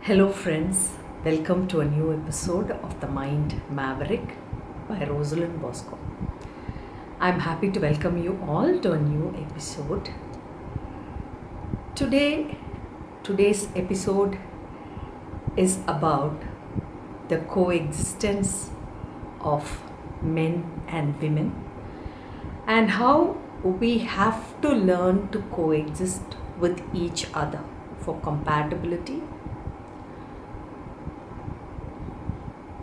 Hello, friends. Welcome to a new episode of The Mind Maverick by Rosalind Bosco. I'm happy to welcome you all to a new episode. Today's episode is about the coexistence of men and women and how we have to learn to coexist with each other for compatibility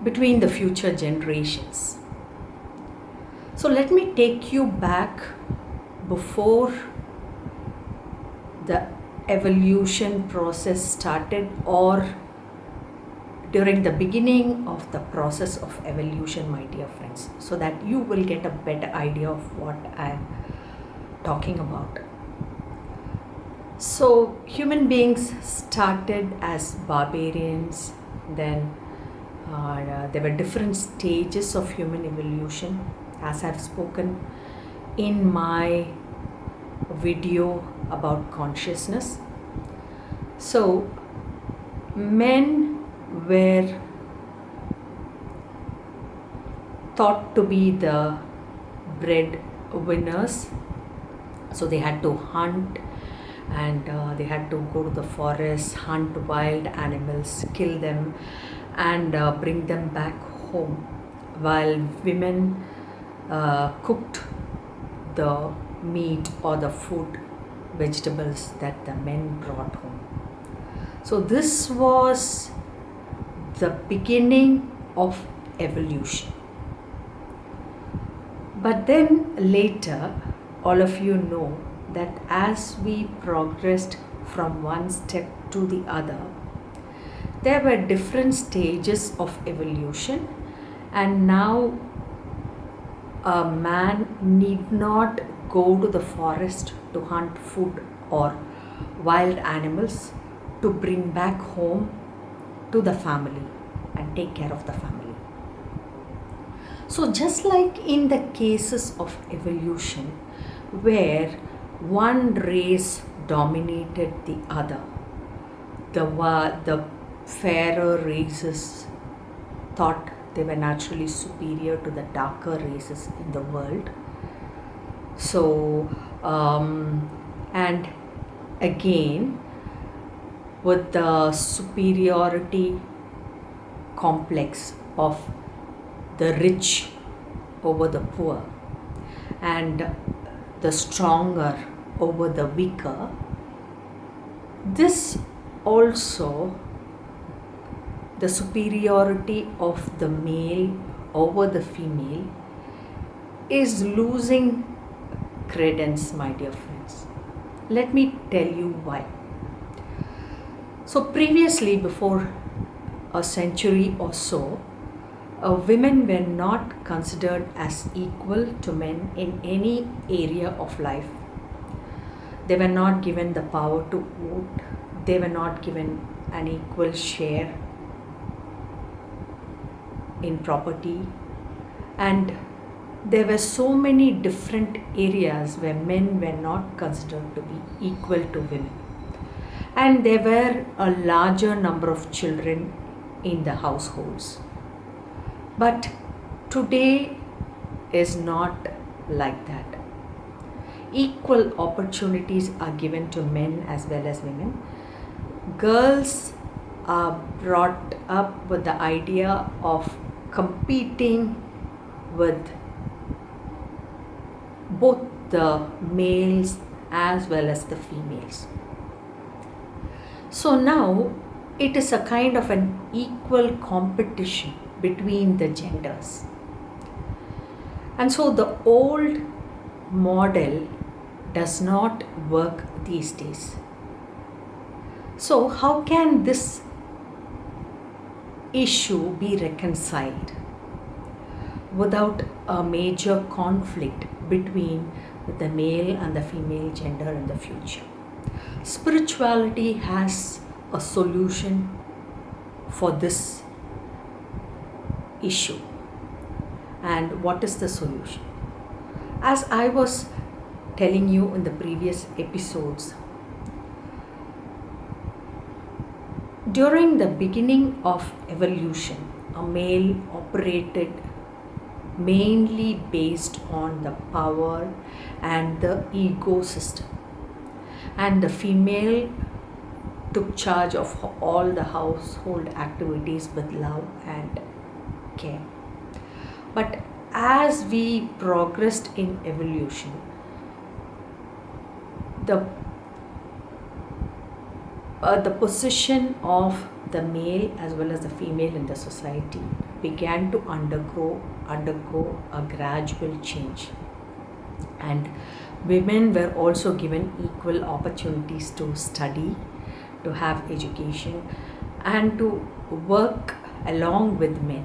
between the future generations. So let me take you back before the evolution process started or during the beginning of the process of evolution, my dear friends, so that you will get a better idea of what I'm talking about. So human beings started as barbarians, then there were different stages of human evolution, as I've spoken in my video about consciousness. So men were thought to be the breadwinners, so they had to hunt and they had to go to the forest, hunt wild animals, kill them and bring them back home, while women cooked the meat or the food, vegetables that the men brought home. So this was the beginning of evolution. But then later, all of you know that as we progressed from one step to the other, there were different stages of evolution, and now a man need not go to the forest to hunt food or wild animals to bring back home to the family and take care of the family. So just like in the cases of evolution where one race dominated the other, the fairer races thought they were naturally superior to the darker races in the world. So, and again, with the superiority complex of the rich over the poor and the stronger over the weaker, this also, the superiority of the male over the female, is losing credence, my dear friends. Let me tell you why. So previously, before a century or so, women were not considered as equal to men in any area of life. They were not given the power to vote. They were not given an equal share in property, and there were so many different areas where men were not considered to be equal to women, and there were a larger number of children in the households. But today is not like that. Equal opportunities are given to men as well as women. Girls are brought up with the idea of competing with both the males as well as the females. So now it is a kind of an equal competition between the genders. And so the old model does not work these days. So how can this issue be reconciled without a major conflict between the male and the female gender in the future? Spirituality has a solution for this issue. And what is the solution? As I was telling you in the previous episodes, During the beginning of evolution, a male operated mainly based on the power and the ego system, and the female took charge of all the household activities with love and care. But as we progressed in evolution, the the position of the male as well as the female in the society began to undergo a gradual change, and women were also given equal opportunities to study, to have education, and to work along with men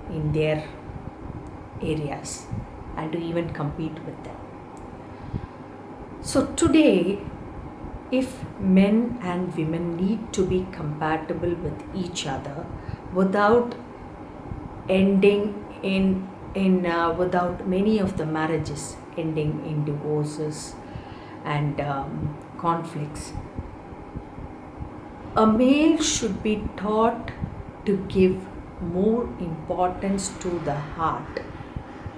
in their areas, and to even compete with them. So today, if men and women need to be compatible with each other without ending without many of the marriages ending in divorces and conflicts, a male should be taught to give more importance to the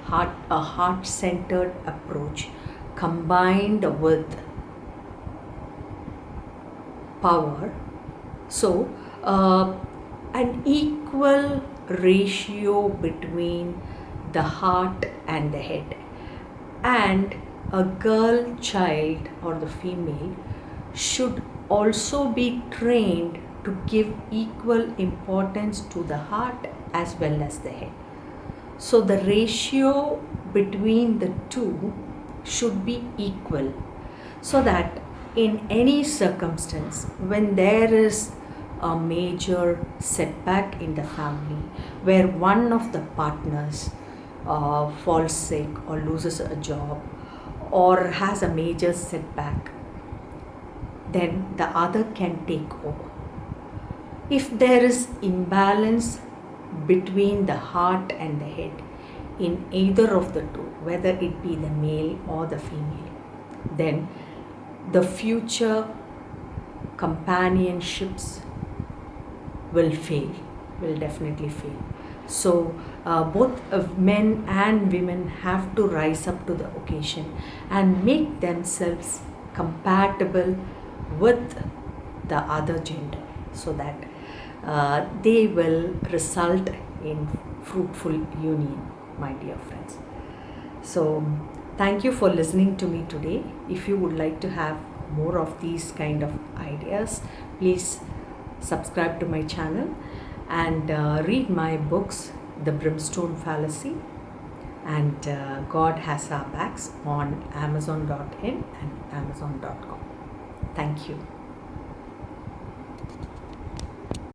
a heart-centered approach combined with power. So, an equal ratio between the heart and the head, and a girl child or the female should also be trained to give equal importance to the heart as well as the head. So the ratio between the two should be equal, so that in any circumstance, when there is a major setback in the family, where one of the partners falls sick or loses a job or has a major setback, then the other can take over. If there is imbalance between the heart and the head in either of the two, whether it be the male or the female, then the future companionships will fail, will definitely fail. So both men and women have to rise up to the occasion and make themselves compatible with the other gender, so that they will result in fruitful union, my dear friends. So thank you for listening to me today. If you would like to have more of these kind of ideas, please subscribe to my channel and read my books, The Brimstone Fallacy and God Has Our Backs, on Amazon.in and Amazon.com. Thank you.